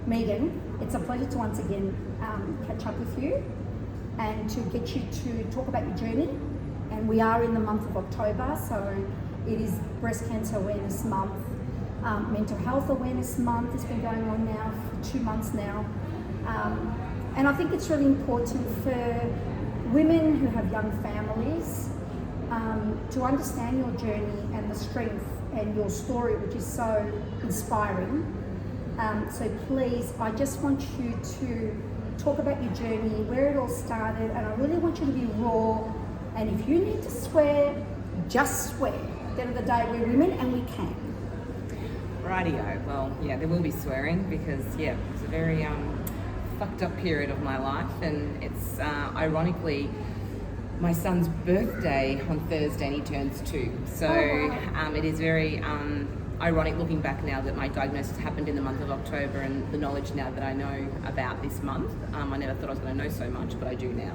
Megan, it's a pleasure to once again catch up with you and to get you to talk about your journey. And we are in the month of October, so it is Breast Cancer Awareness Month, Mental Health Awareness Month. It's been going on now for 2 months now. And I think it's really important for women who have young families to understand your journey and the strength and your story, which is so inspiring. So please, I just want you to talk about your journey, where it all started, and I really want you to be raw. And if you need to swear, just swear. At the end of the day, we're women and we can. Rightio. Well, yeah, there will be swearing because, yeah, it's a very fucked up period of my life, and it's ironically my son's birthday on Thursday, and he turns 2. So it is very ironic looking back now that my diagnosis happened in the month of October, and the knowledge now that I know about this month. I never thought I was going to know so much, but I do now.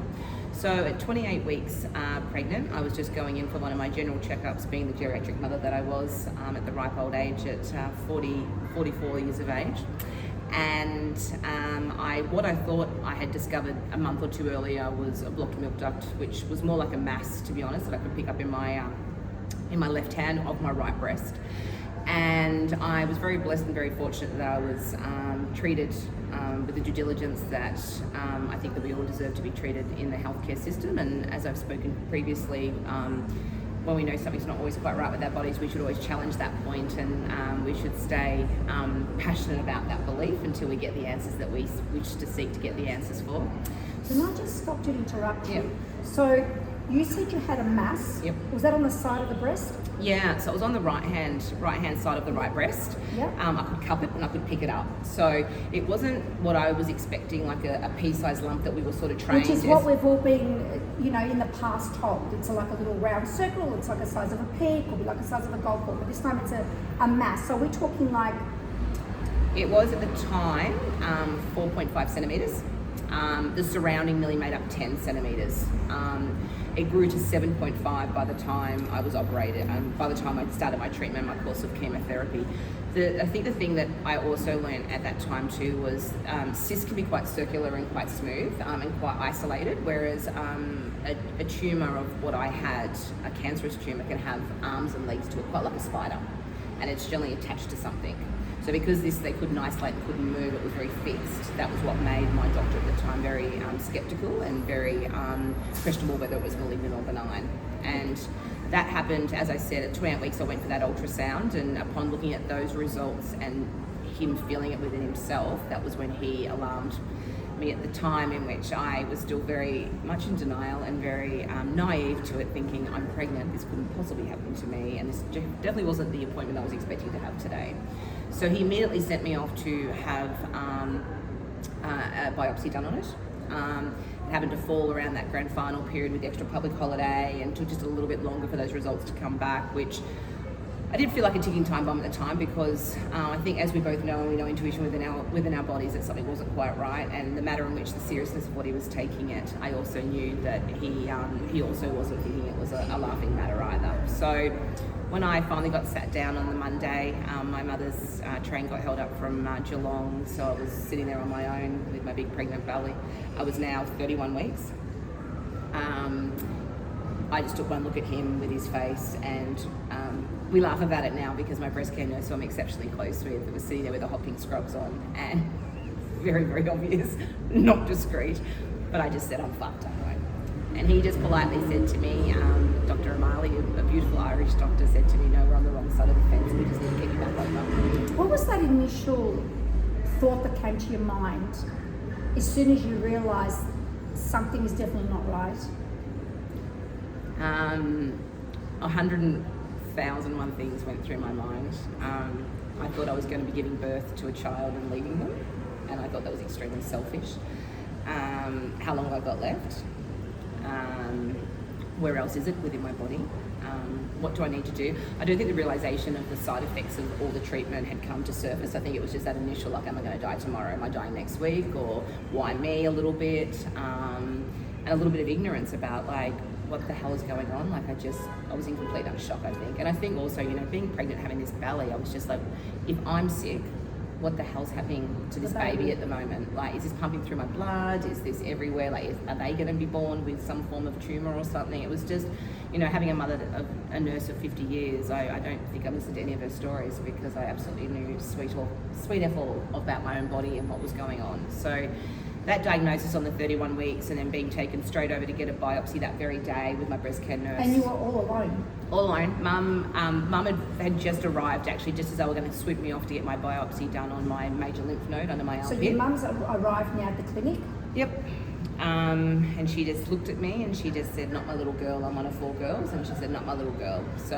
So at 28 weeks pregnant, I was just going in for one of my general checkups, being the geriatric mother that I was at the ripe old age at 44 years of age. And what I thought I had discovered a month or 2 earlier was a blocked milk duct, which was more like a mass, to be honest, that I could pick up in my left hand of my right breast. And I was very blessed and very fortunate that I was treated with the due diligence that I think that we all deserve to be treated in the healthcare system. And as I've spoken previously, when we know something's not always quite right with our bodies, we should always challenge that point, and we should stay passionate about that belief until we get the answers that we wish to seek to get the answers for. Can I just stop to interrupt you? Yep. So you said you had a mass. Yep. Was that on the side of the breast? Yeah, so it was on the right hand side of the right breast. Yep. I could cup it and I could pick it up. So it wasn't what I was expecting, like a pea-sized lump that we were sort of trained. Which is what we've all been, in the past told. It's like a little round circle. It's like the size of a pea. Could be like the size of a golf ball. But this time it's a mass. So we're talking like. It was at the time 4.5 centimeters. The surrounding nearly made up 10 centimeters. It grew to 7.5 by the time I was operated, by the time I started my treatment, my course of chemotherapy. I think the thing that I also learned at that time too was cysts can be quite circular and quite smooth and quite isolated, whereas a tumour of what I had, a cancerous tumour, can have arms and legs to it, quite like a spider, and it's generally attached to something. So because they couldn't isolate and couldn't move, it was very fixed. That was what made my doctor at the time very sceptical and very questionable whether it was malignant or benign. And that happened, as I said, at 28 weeks I went for that ultrasound, and upon looking at those results and him feeling it within himself, that was when he alarmed me at the time, in which I was still very much in denial and very naive to it, thinking I'm pregnant, this couldn't possibly happen to me, and this definitely wasn't the appointment I was expecting to have today. So he immediately sent me off to have a biopsy done on it. It happened to fall around that grand final period with the extra public holiday, and took just a little bit longer for those results to come back, which I did feel like a ticking time bomb at the time, because I think, as we both know, and we know intuition within our bodies, that something wasn't quite right, and the matter in which the seriousness of what he was taking it, I also knew that he also wasn't thinking it was a laughing matter either. So when I finally got sat down on the Monday, my mother's train got held up from Geelong, so I was sitting there on my own with my big pregnant belly. I was now 31 weeks. I just took one look at him with his face, and we laugh about it now because my breast care nurse, who I'm exceptionally close with, was sitting there with the hot pink scrubs on, and very, very obvious, not discreet, but I just said, I'm fucked, anyway. And he just politely said to me, Dr. O'Malley, a beautiful Irish doctor, said to me, no, we're on the wrong side of the fence, we just need to get you back over. What was that initial thought that came to your mind as soon as you realised something is definitely not right? 100,001 things went through my mind. I thought I was going to be giving birth to a child and leaving them, and I thought that was extremely selfish. How long have I got left? Where else is it within my body? What do I need to do? I don't think the realisation of the side effects of all the treatment had come to surface. I think it was just that initial, like, am I going to die tomorrow? Am I dying next week? Or why me, a little bit? And a little bit of ignorance about, like, what the hell is going on? Like, I was in complete shock, I think. And I think also, being pregnant, having this belly, I was just like, if I'm sick, what the hell's happening to this The baby baby. at the moment? Like, is this pumping through my blood? Is this everywhere? Like, are they going to be born with some form of tumour or something? It was just, you know, having a nurse of 50 years, I don't think I listened to any of her stories because I absolutely knew sweet F all about my own body and what was going on. So that diagnosis on the 31 weeks and then being taken straight over to get a biopsy that very day with my breast care nurse. And you were all alone? All alone. Mum had just arrived, actually, just as they were going to swoop me off to get my biopsy done on my major lymph node under my armpit. So your mum's arrived now at the clinic? Yep. And she just looked at me and she just said, not my little girl, I'm one of 4 girls. And she said, not my little girl. So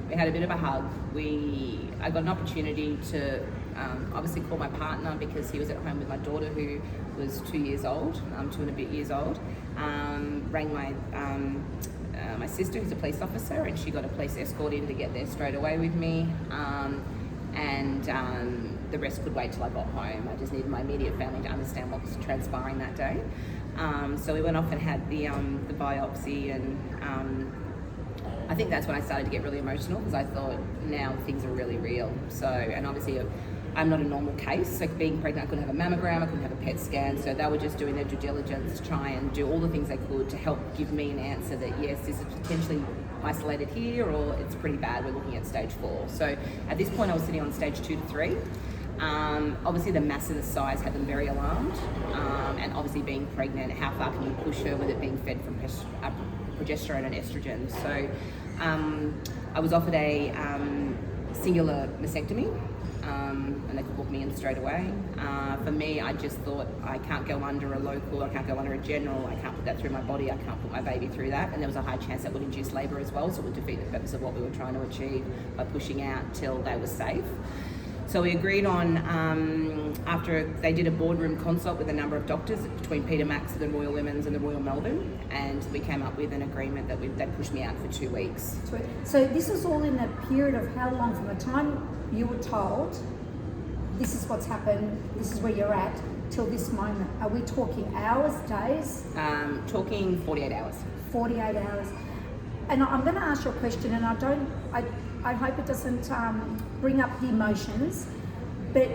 we had a bit of a hug. I got an opportunity to obviously call my partner because he was at home with my daughter who was 2 years old, 2 and a bit years old. Rang my sister who's a police officer, and she got a police escort in to get there straight away with me. The rest could wait till I got home. I just needed my immediate family to understand what was transpiring that day. So we went off and had the biopsy, and I think that's when I started to get really emotional because I thought now things are really real. So, and obviously I'm not a normal case. Like being pregnant, I couldn't have a mammogram, I couldn't have a PET scan. So they were just doing their due diligence to try and do all the things they could to help give me an answer that yes, this is potentially isolated here or it's pretty bad, we're looking at stage 4. So at this point I was sitting on stage 2 to 3. Obviously the mass of the size had them very alarmed, and obviously being pregnant, how far can you push her with it being fed from progesterone and estrogen. So I was offered a singular mastectomy, and they could book me in straight away. For me, I just thought I can't go under a local, I can't go under a general, I can't put that through my body, I can't put my baby through that, and there was a high chance that would induce labour as well, so it would defeat the purpose of what we were trying to achieve by pushing out till they were safe. So we agreed on, after they did a boardroom consult with a number of doctors between Peter Max, the Royal Women's and the Royal Melbourne, and we came up with an agreement that they'd push me out for 2 weeks. So this was all in a period of how long from the time you were told, this is what's happened, this is where you're at, till this moment? Are we talking hours, days? Talking 48 hours. 48 hours. And I'm going to ask you a question, and I hope it doesn't bring up the emotions, but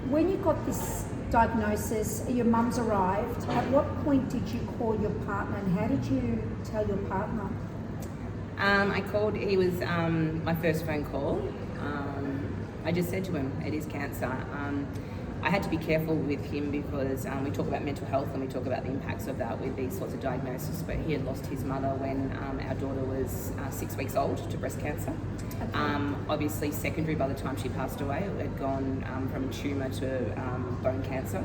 when you got this diagnosis, your mum's arrived, at what point did you call your partner, and how did you tell your partner? I called, he was my first phone call. I just said to him, it is cancer. I had to be careful with him because we talk about mental health and we talk about the impacts of that with these sorts of diagnoses, but he had lost his mother when our daughter was 6 weeks old to breast cancer. Okay. Obviously secondary by the time she passed away, it had gone from a tumour to bone cancer,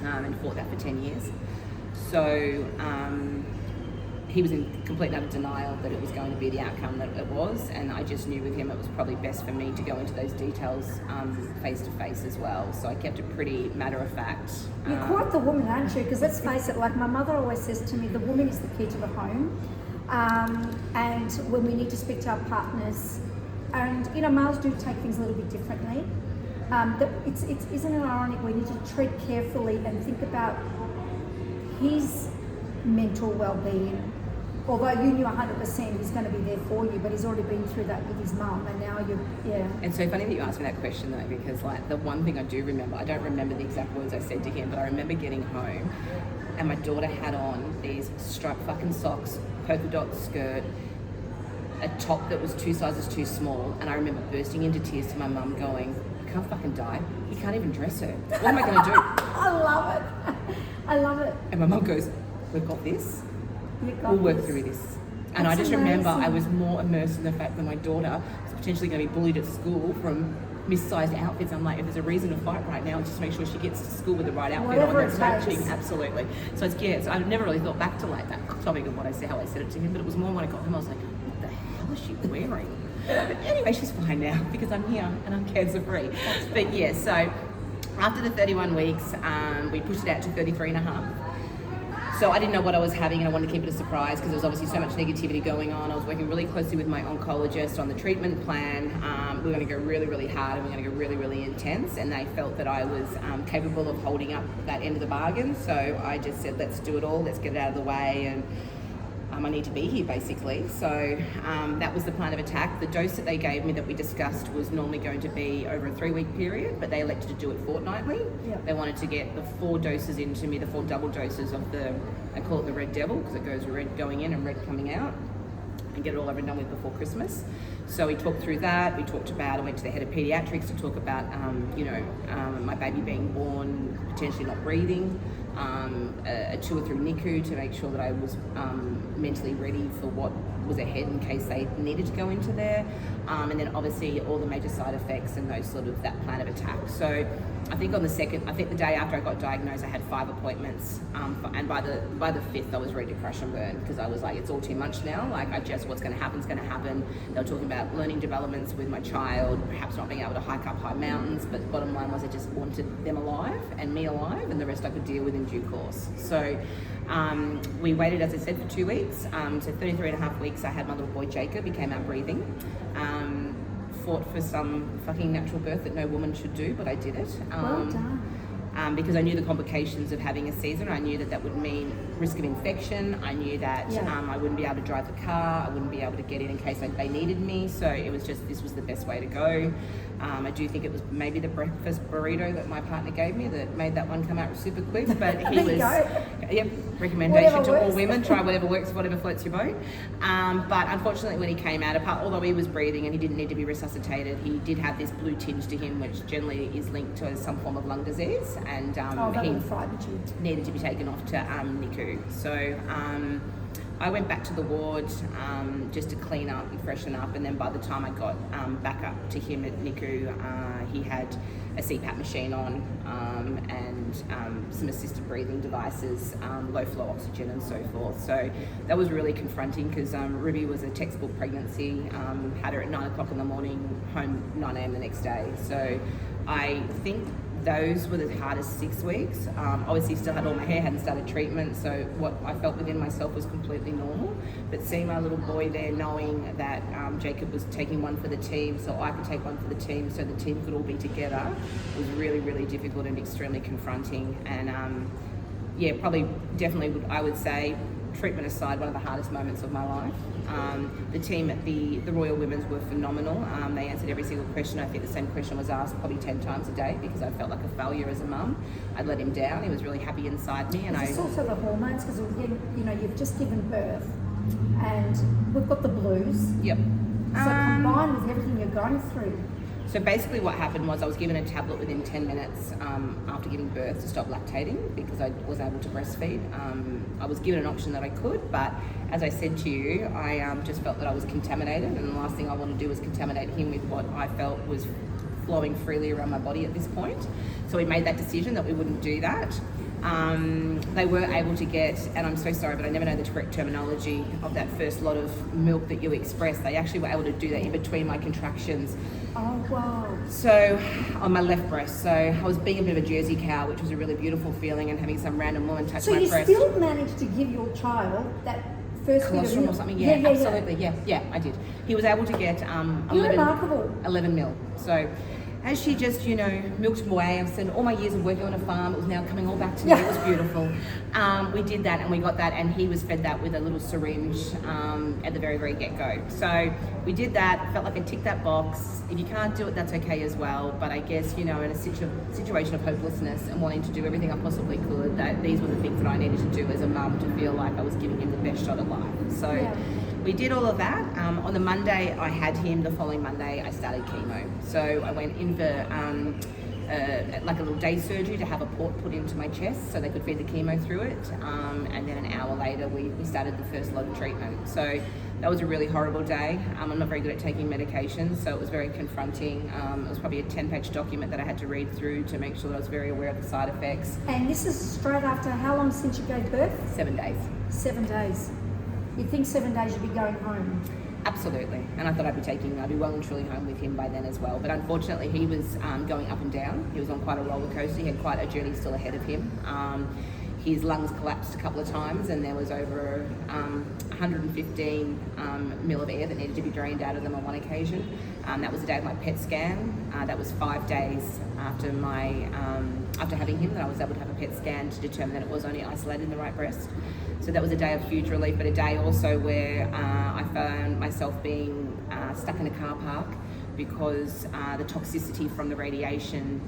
and fought that for 10 years. So he was in complete and utter denial that it was going to be the outcome that it was, and I just knew with him it was probably best for me to go into those details face to face as well. So I kept it pretty matter of fact. You're quite the woman, aren't you? Because let's face it, like my mother always says to me, the woman is the key to the home. And when we need to speak to our partners, and you know, males do take things a little bit differently. Isn't it ironic? We need to tread carefully and think about his mental well-being. Although you knew 100% he's going to be there for you, but he's already been through that with his mum, and now yeah. And so funny that you asked me that question though, because like the one thing I do remember, I don't remember the exact words I said to him, but I remember getting home and my daughter had on these striped fucking socks, polka dot skirt, a top that was 2 sizes too small, and I remember bursting into tears to my mum going, you can't fucking die, you can't even dress her, what am I going to do? I love it. I love it. And my mum goes, we've got this. We'll work through this. And That's I just remember amazing. I was more immersed in the fact that my daughter was potentially going to be bullied at school from missized outfits. I'm like, if there's a reason to fight right now, just make sure she gets to school with the right outfit Whatever on. That's it takes. matching, absolutely. So it's so I never really thought back to like that topic of what I said, how I said it to him, but it was more when I got home, I was like, what the hell is she wearing? But anyway, she's fine now because I'm here and I'm cancer free. But yeah, so after the 31 weeks, we pushed it out to 33 and a half. So I didn't know what I was having and I wanted to keep it a surprise because there was obviously so much negativity going on. I was working really closely with my oncologist on the treatment plan. We were going to go really, really hard and we were going to go really, really intense, and they felt that I was capable of holding up that end of the bargain. So I just said, let's do it all, let's get it out of the way. And I need to be here basically. So that was the plan of attack. The dose that they gave me that we discussed was normally going to be over a 3-week period, but they elected to do it fortnightly. Yep. They wanted to get the 4 doses into me, the 4 double doses of I call it the Red Devil because it goes red going in and red coming out, and get it all over and done with before Christmas. So we talked through that. We talked about, I went to the head of pediatrics to talk about, my baby being born, potentially not breathing, a tour through NICU to make sure that I was mentally ready for what was ahead in case they needed to go into there. And then obviously all the major side effects and those sort of that plan of attack. So I think the day after I got diagnosed, I had 5 appointments. And by the 5th, I was ready to crash and burn because I was like, it's all too much now. Like what's going to happen is going to happen. They were talking about learning developments with my child, perhaps not being able to hike up high mountains, but the bottom line was I just wanted them alive and me alive, and the rest I could deal with in due course. So we waited, as I said, for 2 weeks. So 33 and a half weeks, I had my little boy Jacob. He came out breathing. Fought for some fucking natural birth that no woman should do, but I did it. Well done. Because I knew the complications of having a Caesar. I knew that would mean risk of infection. I knew that I wouldn't be able to drive the car. I wouldn't be able to get in case they needed me. So it was just, this was the best way to go. I do think it was maybe the breakfast burrito that my partner gave me that made that one come out super quick. But he was, recommendation to all women, try whatever works, whatever floats your boat. But unfortunately when he came out, although he was breathing and he didn't need to be resuscitated, he did have this blue tinge to him, which generally is linked to some form of lung disease. And he needed to be taken off to NICU. So I went back to the ward just to clean up and freshen up, and then by the time I got back up to him at NICU, he had a CPAP machine on and some assisted breathing devices, low flow oxygen and so forth. So that was really confronting because Ruby was a textbook pregnancy, had her at 9 o'clock in the morning, home 9 a.m. the next day. So I think those were the hardest 6 weeks. Obviously still had all my hair, hadn't started treatment, so what I felt within myself was completely normal. But seeing my little boy there, knowing that Jacob was taking one for the team, so I could take one for the team, so the team could all be together, was really, really difficult and extremely confronting. And definitely I would say, treatment aside, one of the hardest moments of my life. The team at the Royal Women's were phenomenal. They answered every single question. I think the same question was asked probably 10 times a day because I felt like a failure as a mum. I'd let him down. He was really happy inside me. And it's also the hormones because you've just given birth and we've got the blues. Yep. So combined with everything you're going through. So basically what happened was I was given a tablet within 10 minutes after giving birth to stop lactating because I was able to breastfeed. I was given an option that I could, but as I said to you, I just felt that I was contaminated, and the last thing I wanted to do was contaminate him with what I felt was flowing freely around my body at this point. So we made that decision that we wouldn't do that. They were able to get, and I'm so sorry, but I never know the correct terminology of that first lot of milk that you express. They actually were able to do that in between my contractions. Oh, wow. So, on my left breast. So, I was being a bit of a Jersey cow, which was a really beautiful feeling, and having some random woman touch my breast. So, you still managed to give your child that first bit of colostrum milk? or something? Yeah, absolutely. Yeah, I did. He was able to get 11 mil. So, as she just, milked away, I said, all my years of working on a farm, it was now coming all back to me. It was beautiful. We did that and we got that, and he was fed that with a little syringe at the very, very get-go. So we did that, felt like I ticked that box. If you can't do it, that's okay as well. But I guess, in a situation of hopelessness and wanting to do everything I possibly could, that these were the things that I needed to do as a mum to feel like I was giving him the best shot at life. So we did all of that. On the Monday I had him, the following Monday I started chemo. So I went in for like a little day surgery to have a port put into my chest so they could feed the chemo through it. And then an hour later we started the first lot of treatment. So that was a really horrible day. I'm not very good at taking medications, so it was very confronting. It was probably a 10-page document that I had to read through to make sure that I was very aware of the side effects. And this is straight after how long since you gave birth? 7 days. 7 days. You'd think 7 days you'd be going home. Absolutely, and I thought I'd be well and truly home with him by then as well. But unfortunately, he was going up and down. He was on quite a roller coaster. He had quite a journey still ahead of him. His lungs collapsed a couple of times, and there was over 115 mil of air that needed to be drained out of them on one occasion. That was the day of my PET scan. That was 5 days after after having him, that I was able to have a PET scan to determine that it was only isolated in the right breast. So that was a day of huge relief, but a day also where I found myself being stuck in a car park because the toxicity from the radiation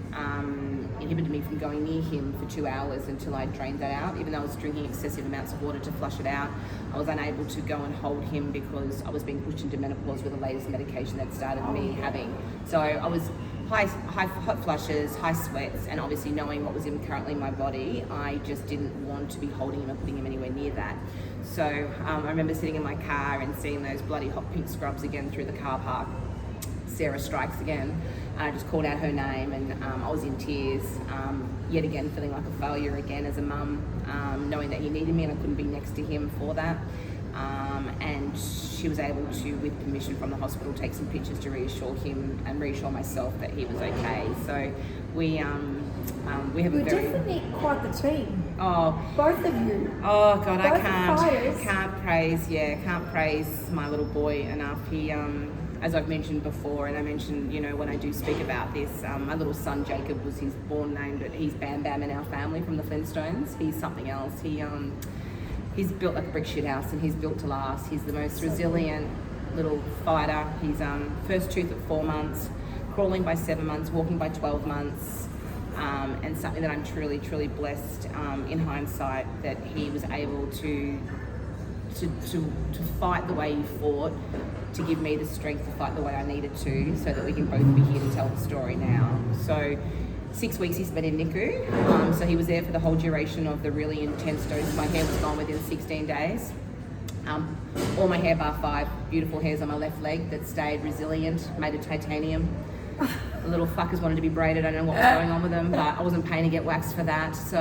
inhibited me from going near him for 2 hours until I drained that out. Even though I was drinking excessive amounts of water to flush it out, I was unable to go and hold him because I was being pushed into menopause with the latest medication that started me having. So I was high hot flushes, high sweats, and obviously knowing what was currently in my body, I just didn't want to be holding him and putting him anywhere near that. So I remember sitting in my car and seeing those bloody hot pink scrubs again through the car park. Sarah strikes again. I just called out her name, and I was in tears, yet again feeling like a failure again as a mum, knowing that he needed me and I couldn't be next to him for that. And she was able to, with permission from the hospital, take some pictures to reassure him and reassure myself that he was okay. So we have You're definitely quite the team. Oh, both of you. Oh God, Both I can't praise my little boy enough. He, as I've mentioned before, and I mentioned, when I do speak about this, my little son Jacob was his born name, but he's Bam Bam in our family from the Flintstones. He's something else. He's built like a brick shit house, and he's built to last. He's the most resilient little fighter. He's first tooth at 4 months, crawling by 7 months, walking by 12 months, and something that I'm truly, truly blessed in hindsight that he was able to fight the way he fought, to give me the strength to fight the way I needed to, so that we can both be here to tell the story now. So 6 weeks he's been in NICU, so he was there for the whole duration of the really intense dose. My hair was gone within 16 days. All my hair bar 5 beautiful hairs on my left leg that stayed resilient, made of titanium. The little fuckers wanted to be braided. I don't know what was going on with them, but I wasn't paying to get waxed for that. So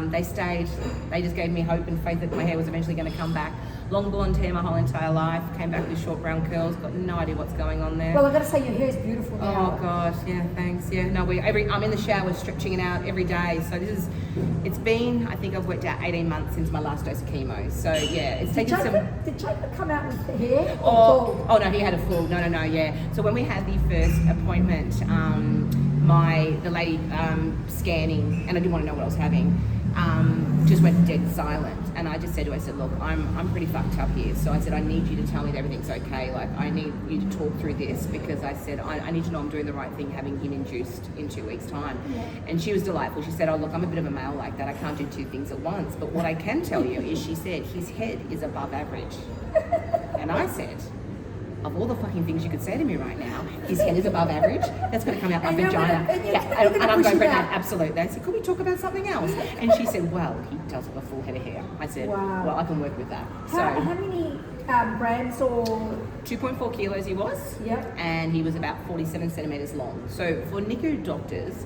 they stayed. They just gave me hope and faith that my hair was eventually going to come back. Long blonde hair my whole entire life. Came back with short brown curls. Got no idea what's going on there. Well, I've got to say your hair is beautiful now. Oh gosh, yeah, thanks. Yeah, no, I'm in the shower stretching it out every day. So it's been, I think I've worked out 18 months since my last dose of chemo. So yeah, it's taken Did Jacob come out with the hair? Oh no, he had a full. No, yeah. So when we had the first appointment, the lady scanning, and I didn't want to know what I was having, just went dead silent. And I just said to her, I said, look, I'm pretty fucked up here. So I said, I need you to tell me that everything's okay. Like, I need you to talk through this, because I said, I need to know I'm doing the right thing having him induced in 2 weeks' time. Yeah. And she was delightful. She said, oh, look, I'm a bit of a male like that. I can't do 2 things at once. But what I can tell you is, she said, his head is above average. And I said, of all the fucking things you could say to me right now, his head is above average. That's going to come out my vagina. And I'm going, absolutely. I said, could we talk about something else? And she said, well, he does have a full head of hair. I said, wow. Well, I can work with that. How many grams or? 2.4 kilos he was. Yep. And he was about 47 centimetres long. So for NICU doctors,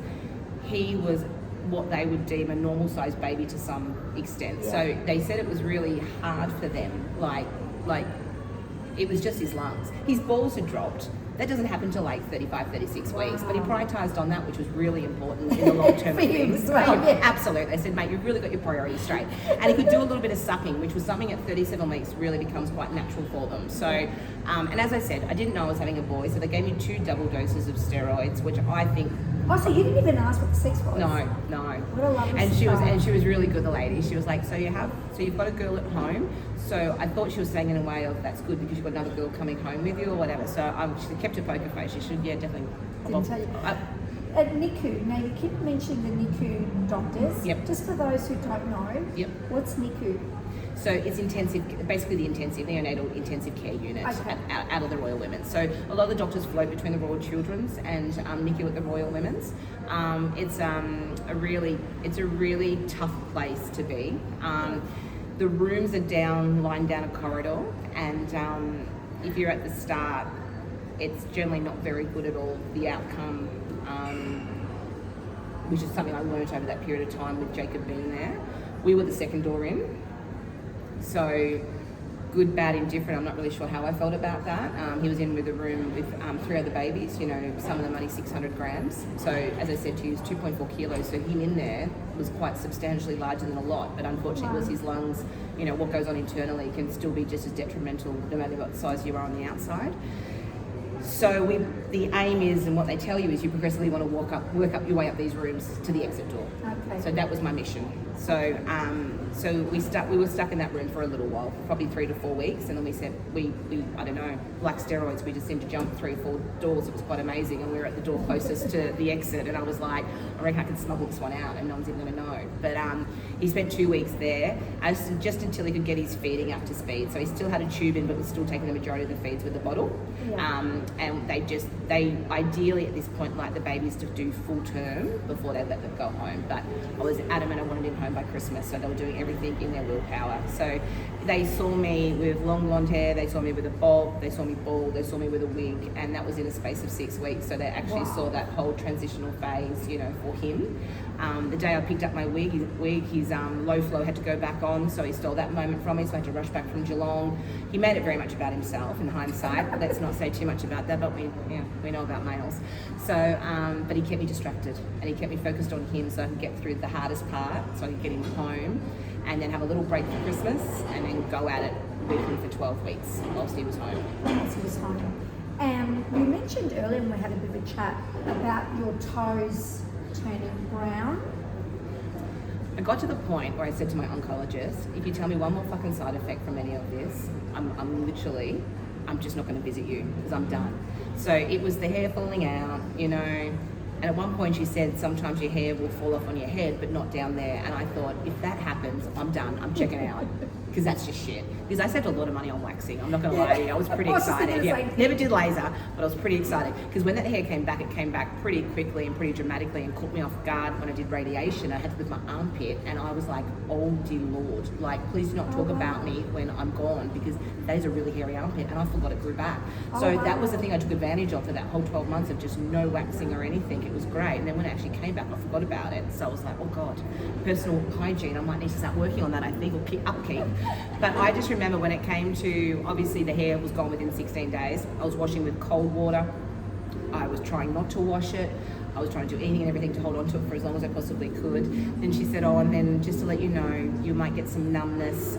he was what they would deem a normal sized baby to some extent. Yeah. So they said it was really hard for them, like it was just his lungs. His balls had dropped. That doesn't happen till like 35, 36 weeks, but he prioritised on that, which was really important in the long term. Absolutely. They said, mate, you've really got your priorities straight. And he could do a little bit of sucking, which was something at 37 weeks really becomes quite natural for them. So, and as I said, I didn't know I was having a boy, so they gave me 2 double doses of steroids, which I think. Oh, so you didn't even ask what the sex was? No. What a lovely and she was really good, the lady. She was like, so you've got a girl at home. So I thought she was saying in a way of, that's good because you've got another girl coming home with you or whatever. So she kept a poker face. She should, definitely. Didn't tell you. At NICU, now you keep mentioning the NICU doctors. Yep. Just for those who don't know, yep. What's NICU? So it's intensive, basically the neonatal intensive care unit out of the Royal Women's. So a lot of the doctors float between the Royal Children's and NICU at the Royal Women's. It's a really tough place to be. The rooms are lined down a corridor, and if you're at the start, it's generally not very good at all, the outcome, which is something I learned over that period of time with Jacob being there. We were the second door in. So good, bad, indifferent. I'm not really sure how I felt about that. He was in with a room with 3 other babies, some of them only 600 grams. So as I said to you, it's 2.4 kilos. So him in there was quite substantially larger than a lot, but unfortunately it was his lungs. What goes on internally can still be just as detrimental no matter what size you are on the outside. So the aim is, and what they tell you is, you progressively want to work up your way up these rooms to the exit door. Okay. So that was my mission. So we were stuck in that room for a little while, probably 3 to 4 weeks, and then we said we I don't know, like steroids, we just seemed to jump 3 or 4 doors. It was quite amazing, and we were at the door closest to the exit, and I was like, I reckon I can smuggle this one out, and no one's even going to know. But he spent 2 weeks there, just until he could get his feeding up to speed. So he still had a tube in, but was still taking the majority of the feeds with the bottle. Yeah. And they ideally at this point like the babies to do full term before they let them go home. But I was adamant I wanted him home by Christmas, so they were doing everything in their willpower. So they saw me with long blonde hair, they saw me with a bob, they saw me bald, they saw me with a wig, and that was in a space of 6 weeks. So they actually saw that whole transitional phase, you know, for him. The day I picked up my wig, his low flow had to go back on, so he stole that moment from me, so I had to rush back from Geelong. He made it very much about himself in hindsight. Let's not say too much about that, but we know about males. So, but he kept me distracted, and he kept me focused on him so I could get through the hardest part, so I could get him home, and then have a little break for Christmas, and then go at it weekly for 12 weeks whilst he was home. Whilst he was home. You mentioned earlier when we had a bit of a chat about your toes turning brown. I got to the point where I said to my oncologist, if you tell me one more fucking side effect from any of this, I'm just not going to visit you, because I'm done. So it was the hair falling out, you know, and at one point she said sometimes your hair will fall off on your head but not down there, and I thought, if that happens, I'm done, I'm checking out, because that's just shit. Because I saved a lot of money on waxing, I'm not going to lie to you, I was pretty excited. Never did laser, but I was pretty excited, because when that hair came back, it came back pretty quickly and pretty dramatically, and caught me off guard when I did radiation. I had to lift my armpit, and I was like, oh dear Lord, like, please do not talk about me when I'm gone, because that is a really hairy armpit, and I forgot it grew back. So that was the thing I took advantage of for that whole 12 months of just no waxing or anything. It was great. And then when it actually came back, I forgot about it. So I was like, oh God, personal hygiene, I might need to start working on that, I think, or upkeep. But I just remember when it came to, obviously the hair was gone within 16 days. I was washing with cold water. I was trying not to wash it. I was trying to do anything and everything to hold on to it for as long as I possibly could. Then she said, oh, and then just to let you know, you might get some numbness,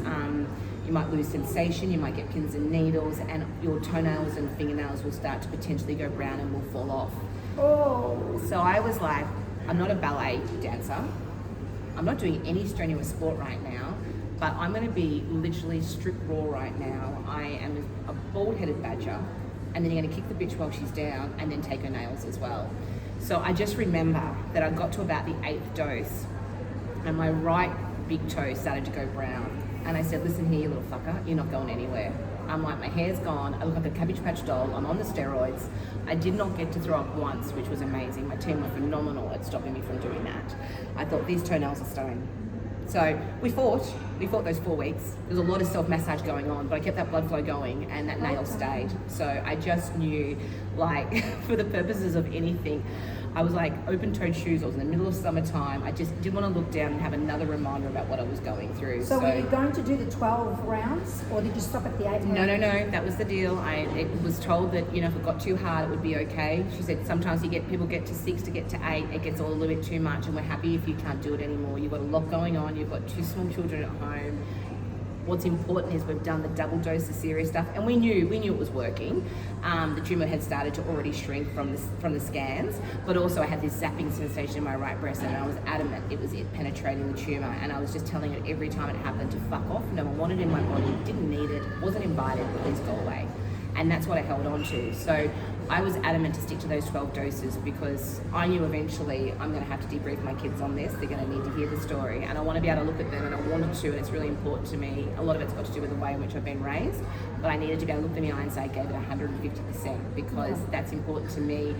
you might lose sensation, you might get pins and needles, and your toenails and fingernails will start to potentially go brown and will fall off. Oh. So I was like, I'm not a ballet dancer. I'm not doing any strenuous sport right now, but I'm going to be literally strip raw right now. I am a bald-headed badger, and then you're going to kick the bitch while she's down, and then take her nails as well. So I just remember that I got to about the 8th dose, and my right big toe started to go brown. And I said, listen here, you little fucker, you're not going anywhere. I'm like, my hair's gone, I look like a Cabbage Patch doll, I'm on the steroids. I did not get to throw up once, which was amazing. My team were phenomenal at stopping me from doing that. I thought, these toenails are stone. So we fought those 4 weeks. There was a lot of self-massage going on, but I kept that blood flow going, and that nail stayed. So I just knew, like, for the purposes of anything, I was like open-toed shoes. I was in the middle of summertime. I just didn't want to look down and have another reminder about what I was going through. So were you going to do the 12 rounds, or did you stop at the 8th round? No. That was the deal. It was told that, you know, if it got too hard, it would be okay. She said sometimes people get to 6 to get to 8. It gets all a little bit too much, and we're happy if you can't do it anymore. You've got a lot going on. You've got 2 small children at home. What's important is we've done the double dose of serious stuff, and we knew it was working. The tumour had started to already shrink from the scans, but also I had this zapping sensation in my right breast, and I was adamant it was it penetrating the tumour, and I was just telling it every time it happened to fuck off. No one wanted it in my body, didn't need it, wasn't invited, please go away. And that's what I held on to. So I was adamant to stick to those 12 doses, because I knew eventually I'm going to have to debrief my kids on this. They're going to need to hear the story, and I want to be able to look at them, and I wanted to, and it's really important to me. A lot of it's got to do with the way in which I've been raised, but I needed to be able to look them in the eye and say I gave it 150%, because that's important to me.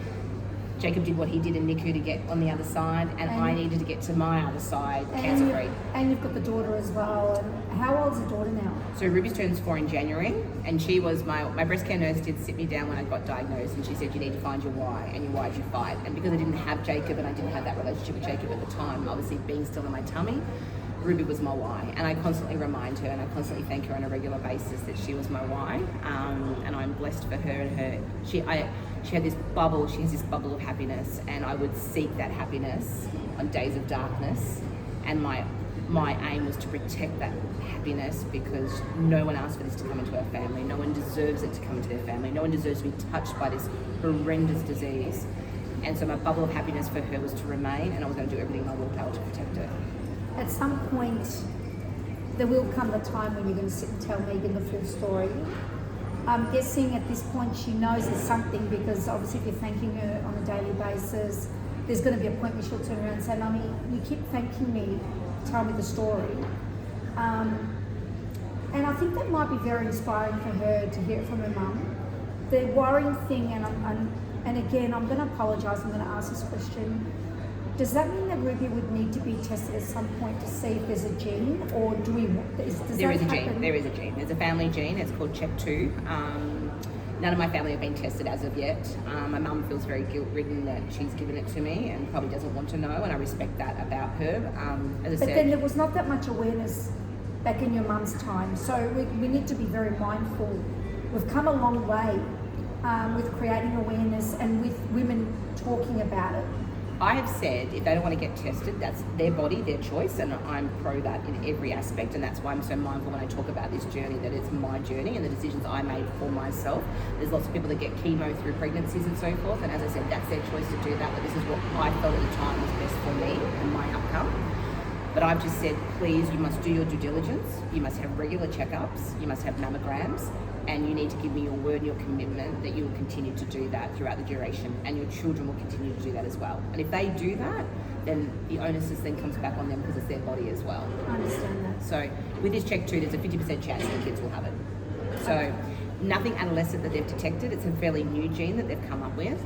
Jacob did what he did in NICU to get on the other side, and I needed to get to my other side, cancer-free. And you've got the daughter as well. And how old's the daughter now? So Ruby's turns 4 in January, and she was my breast care nurse did sit me down when I got diagnosed, and she said, you need to find your why, and your why is your fight. And because I didn't have Jacob, and I didn't have that relationship with Jacob at the time, obviously being still in my tummy, Ruby was my why, and I constantly remind her, and I constantly thank her on a regular basis that she was my why, and I'm blessed for her and her. She had this bubble. She has this bubble of happiness, and I would seek that happiness on days of darkness, and my my aim was to protect that happiness, because no one asked for this to come into our family. No one deserves it to come into their family. No one deserves to be touched by this horrendous disease. And so my bubble of happiness for her was to remain, and I was going to do everything in my willpower to protect her. At some point, there will come the time when you're going to sit and tell Megan the full story. I'm guessing at this point she knows there's something, because obviously if you're thanking her on a daily basis, there's going to be a point where she'll turn around and say, Mummy, you keep thanking me, tell me the story. And I think that might be very inspiring for her to hear it from her mum. The worrying thing, and again, I'm going to apologise, I'm going to ask this question. Does that mean that Ruby would need to be tested at some point to see if there's a gene, or does There is that a happen? gene. There is a gene. There's a family gene. It's called CHEK2. None of my family have been tested as of yet. My mum feels very guilt-ridden that she's given it to me and probably doesn't want to know, and I respect that about her. As I said, then there was not that much awareness back in your mum's time, so we need to be very mindful. We've come a long way with creating awareness and with women talking about it. I have said if they don't want to get tested, that's their body, their choice, and I'm pro that in every aspect, and that's why I'm so mindful when I talk about this journey, that it's my journey and the decisions I made for myself. There's lots of people that get chemo through pregnancies and so forth, and as I said, that's their choice to do that, but this is what I felt at the time was best for me and my outcome. But I've just said, please, you must do your due diligence, you must have regular checkups, you must have mammograms, and you need to give me your word and your commitment that you will continue to do that throughout the duration, and your children will continue to do that as well. And if they do that, then the onus then comes back on them, because it's their body as well. I understand that. So with this CHEK2, there's a 50% chance that the kids will have it. So nothing adolescent that they've detected. It's a fairly new gene that they've come up with.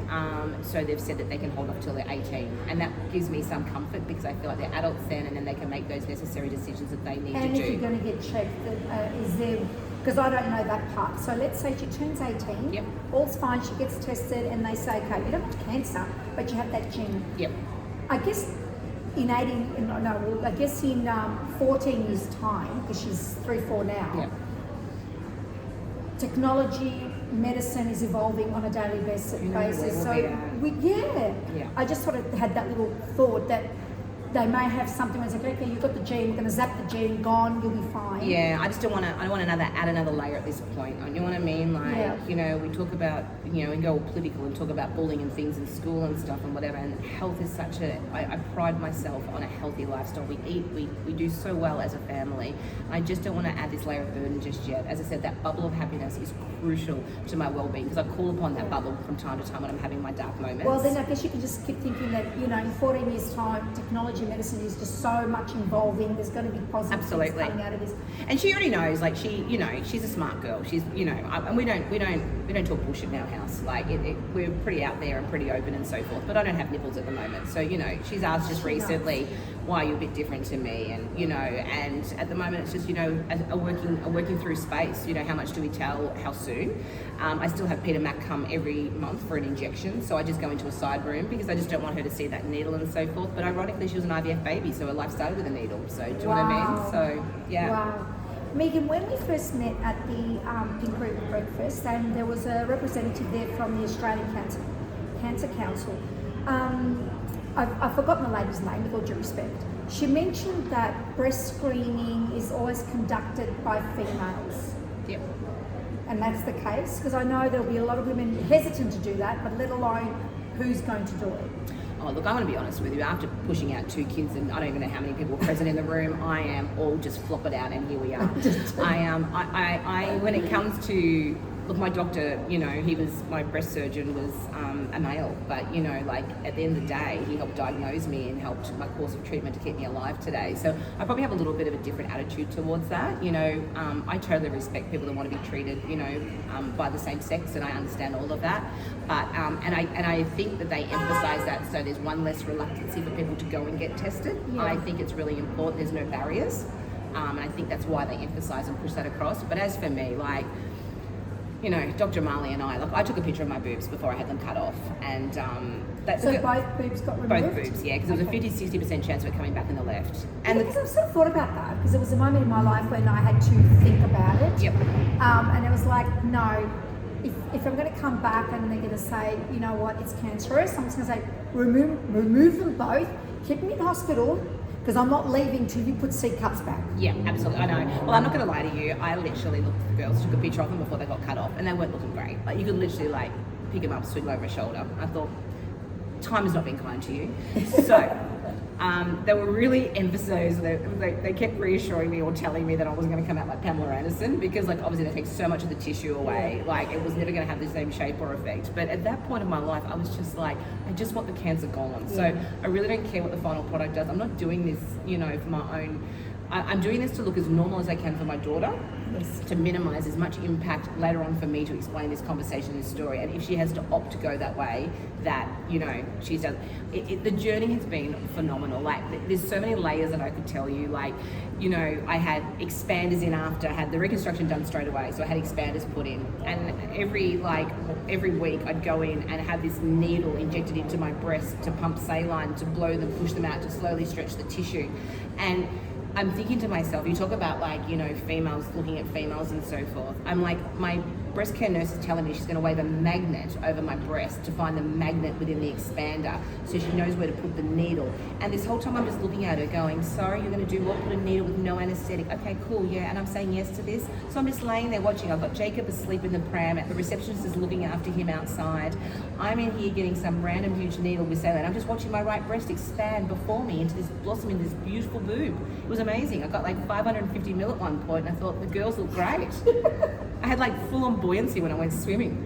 So they've said that they can hold off till they're 18. And that gives me some comfort, because I feel like they're adults then, and then they can make those necessary decisions that they need to do. And if you're going to get checked, is there, because I don't know that part. So let's say she turns 18, Yep. all's fine, she gets tested, and they say, okay, you don't have cancer, but you have that gene. Yep. I guess in 14 years' time, because she's 3-4 now, Yep. technology, medicine is evolving on a daily basis. You know where we'll So Yeah. I just sort of had that little thought that they may have something where it's like, okay, you've got the gene, we're going to zap the gene, gone, you'll be fine. Yeah, I just don't want to. I don't want add another layer at this point. You know what I mean? Like, Yeah. you know, we talk about, you know, we go all political and talk about bullying and things in school and stuff and whatever. And health is such a. I pride myself on a healthy lifestyle. We eat, we do so well as a family. I just don't want to add this layer of burden just yet. As I said, that bubble of happiness is crucial to my well-being, because I call upon that bubble from time to time when I'm having my dark moments. Well, then I guess you can just keep thinking that, you know, in 14 years' time, technology, medicine is just so much involving. There's going to be positive Absolutely. things coming out of this. And she already knows, like, she, you know, she's a smart girl. She's, you know, and we don't talk bullshit in our house. Like, we're pretty out there and pretty open and so forth. But I don't have nipples at the moment, so you know, she's asked just recently, why are you a bit different to me? And you know, and at the moment it's just, you know, a working through space. You know, how much do we tell? How soon? I still have Peter Mac come every month for an injection, so I just go into a side room because I just don't want her to see that needle and so forth. But ironically, she was an IVF baby, so her life started with a needle. So do you know what I mean? So yeah. Wow. Megan, when we first met at the Pink Ribbon Breakfast, and there was a representative there from the Australian Cancer Council, I've forgotten the lady's name, with all due respect. She mentioned that breast screening is always conducted by females. Yep. And that's the case, because I know there'll be a lot of women hesitant to do that, but let alone who's going to do it. Oh, look, I'm going to be honest with you. After pushing out 2 kids, and I don't even know how many people were present in the room, I am all just flop it out, and here we are. I when it comes to, look, my doctor, you know, my breast surgeon was a male, but, you know, like, at the end of the day, he helped diagnose me and helped my course of treatment to keep me alive today. So I probably have a little bit of a different attitude towards that. You know, I totally respect people that want to be treated, you know, by the same sex, and I understand all of that. But, and I think that they emphasize that, so there's one less reluctancy for people to go and get tested. Yeah. I think it's really important. There's no barriers. And I think that's why they emphasize and push that across. But as for me, like, you know, Dr. Marley and I took a picture of my boobs before I had them cut off, and that's So both boobs got removed? both boobs, yeah, because there was a 50-60% chance of it coming back in the left. And because I've sort of thought about that, because there was a moment in my life when I had to think about it. Yep. And it was like, no, if I'm going to come back and they're going to say, you know what, it's cancerous, I'm just going to say, remove them both, keep them in hospital, Because I'm not leaving till you put C cups back. Yeah, absolutely. I know. Well, I'm not going to lie to you. I literally looked at the girls, took a picture of them before they got cut off, and they weren't looking great. Like, you could literally, like, pick them up, swing them over a shoulder. I thought, time has not been kind to you. So, they were really emphasized. They kept reassuring me or telling me that I wasn't going to come out like Pamela Anderson, because, like, obviously they take so much of the tissue away. Like, it was never going to have the same shape or effect. But at that point of my life, I was just like, I just want the cancer gone. So I really don't care what the final product does. I'm not doing this, you know, for my own. I'm doing this to look as normal as I can for my daughter, to minimise as much impact later on for me to explain this conversation, this story. And if she has to opt to go that way, that, you know, she's done. The journey has been phenomenal. Like, there's so many layers that I could tell you. Like, you know, I had expanders in after, I had the reconstruction done straight away, so I had expanders put in. And every week I'd go in and have this needle injected into my breast to pump saline, to blow them, push them out, to slowly stretch the tissue. And I'm thinking to myself, you talk about, like, you know, females looking at females and so forth. I'm like, my breast care nurse is telling me she's going to wave a magnet over my breast to find the magnet within the expander, so she knows where to put the needle. And this whole time I'm just looking at her going, sorry, you're going to do what? Put a needle with no anesthetic. Okay, cool, yeah. And I'm saying yes to this. So I'm just laying there watching. I've got Jacob asleep in the pram. The receptionist is looking after him outside. I'm in here getting some random huge needle with saline. I'm just watching my right breast expand before me into this blossom, into this beautiful boob. It was amazing. I got like 550 mil at one point, and I thought, the girls look great. I had like full-on buoyancy when I went swimming,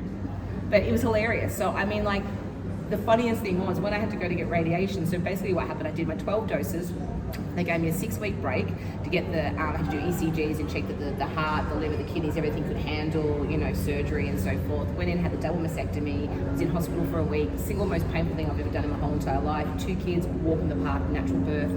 but it was hilarious. So, I mean, like, the funniest thing was when I had to go to get radiation. So basically what happened, I did my 12 doses. They gave me a 6-week break to get I had to do ECGs and check that the heart, the liver, the kidneys, everything could handle, you know, surgery and so forth. Went in, had the double mastectomy, was in hospital for a week. Single most painful thing I've ever done in my whole entire life. 2 kids, walk in the park, natural birth.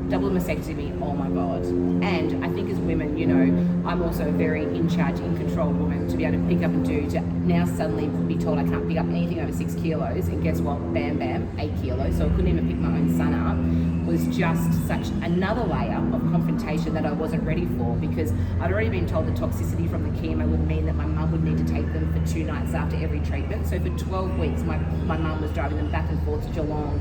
Double mastectomy, oh my God. And I think as women, you know, I'm also a very in charge, in control woman, to be able to pick up and do, to now suddenly be told I can't pick up anything over 6 kilos, and guess what, bam, bam, 8 kilos, so I couldn't even pick my own son up, was just such another layer of confrontation that I wasn't ready for, because I'd already been told the toxicity from the chemo would mean that my mum would need to take them for 2 nights after every treatment. So for 12 weeks, my mum was driving them back and forth to Geelong,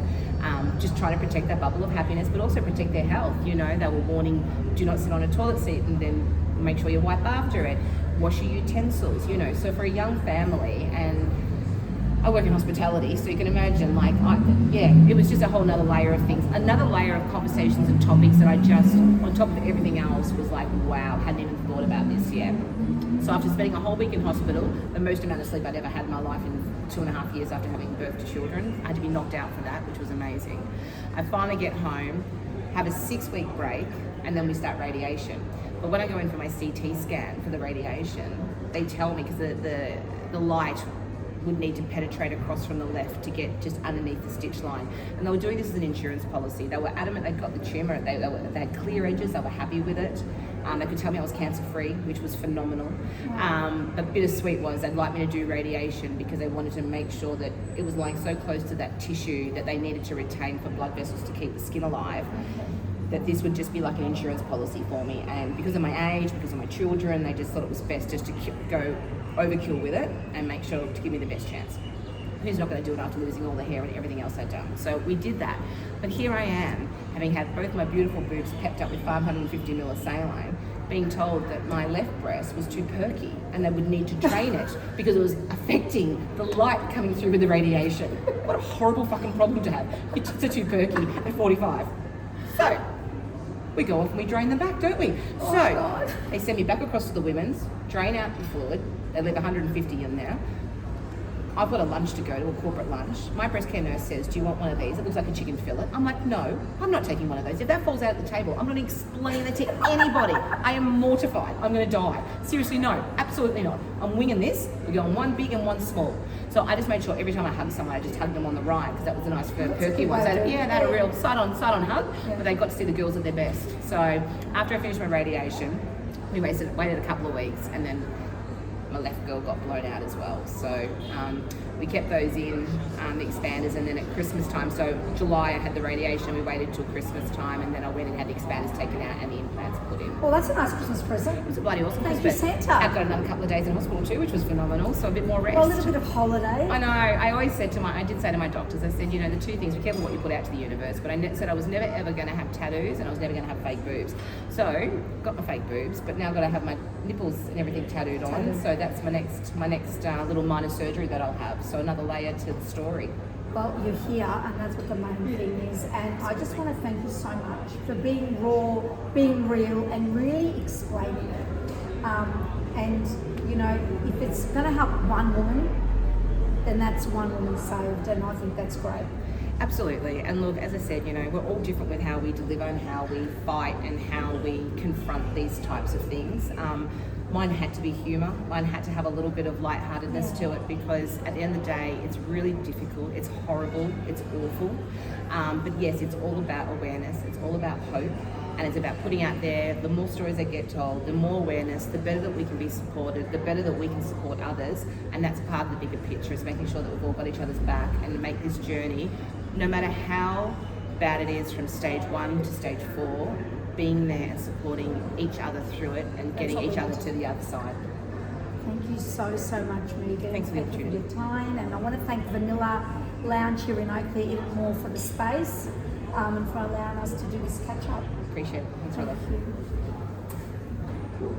just trying to protect that bubble of happiness, but also protect their health. You know, they were warning, do not sit on a toilet seat, and then make sure you wipe after it, wash your utensils, you know. So for a young family, and I work in hospitality, so you can imagine, like, it was just a whole nother layer of things, another layer of conversations and topics that I just, on top of everything else, was like, wow, hadn't even thought about this yet. So after spending a whole week in hospital, the most amount of sleep I'd ever had in my life in 2.5 years after having birth to children, I had to be knocked out for that, which was amazing. I finally get home, have a 6-week break, and then we start radiation. But when I go in for my CT scan for the radiation, they tell me, because the light would need to penetrate across from the left to get just underneath the stitch line. And they were doing this as an insurance policy. They were adamant they'd got the tumour, they had clear edges, they were happy with it. They could tell me I was cancer-free, which was phenomenal. Wow. But bittersweet was they'd like me to do radiation because they wanted to make sure that it was lying so close to that tissue that they needed to retain for blood vessels to keep the skin alive, that this would just be like an insurance policy for me. And because of my age, because of my children, they just thought it was best just to go overkill with it and make sure to give me the best chance. Who's not going to do it after losing all the hair and everything else I'd done? So we did that. But here I am, having had both my beautiful boobs pepped up with 550 ml of saline, being told that my left breast was too perky and they would need to drain it because it was affecting the light coming through with the radiation. What a horrible fucking problem to have. It's too perky at 45. So we go off and we drain them back, don't we? Oh, so God. They send me back across to the women's, drain out the fluid. They leave 150 in there. I've got a lunch to go to, a corporate lunch. My breast care nurse says, do you want one of these? It looks like a chicken fillet. I'm like, no, I'm not taking one of those. If that falls out at the table, I'm going to explain it to anybody. I am mortified. I'm going to die. Seriously, no, absolutely not. I'm winging this. We're going one big and one small. So I just made sure every time I hug someone, I just hugged them on the right, because that was a nice firm perky one. So they had a real side-on hug, but they got to see the girls at their best. So after I finished my radiation, we waited a couple of weeks, and then my left girl got blown out as well. So we kept those in the expanders, and then at Christmas time, so July I had the radiation, we waited till Christmas time, and then I went and had the expanders taken out and the implants put in. Well, that's a nice Christmas present. It was a bloody awesome Thank Christmas. you, Santa. I've got another couple of days in hospital too, which was phenomenal, so a bit more rest. Well, a little bit of holiday. I know. I always said I did say to my doctors, I said, you know, the two things, be careful what you put out to the universe, but I said I was never ever going to have tattoos and I was never going to have fake boobs. So, got my fake boobs, but now I've got to have my nipples and everything tattooed on. So that's my next little minor surgery that I'll have. So another layer to the story. Well, you're here, and that's what the main thing is. And I just want to thank you so much for being raw, being real, and really explaining it. And you know, if it's going to help one woman, then that's one woman saved, and I think that's great. Absolutely. And look, as I said, you know, we're all different with how we deliver and how we fight and how we confront these types of things. Mine had to be humour. Mine had to have a little bit of lightheartedness to it, because at the end of the day, it's really difficult. It's horrible. It's awful. But yes, it's all about awareness. It's all about hope. And it's about putting out there, the more stories that get told, the more awareness, the better that we can be supported, the better that we can support others. And that's part of the bigger picture, is making sure that we've all got each other's back and make this journey, no matter how bad it is, from stage 1 to stage 4, being there and supporting each other through it and getting each other to the other side. Thank you so much, Megan. Thanks for the opportunity. Thank you for your time, and I want to thank Vanilla Lounge here in Oakley even more for the space and for allowing us to do this catch up. Appreciate it. Thanks, Thank Wallace. you.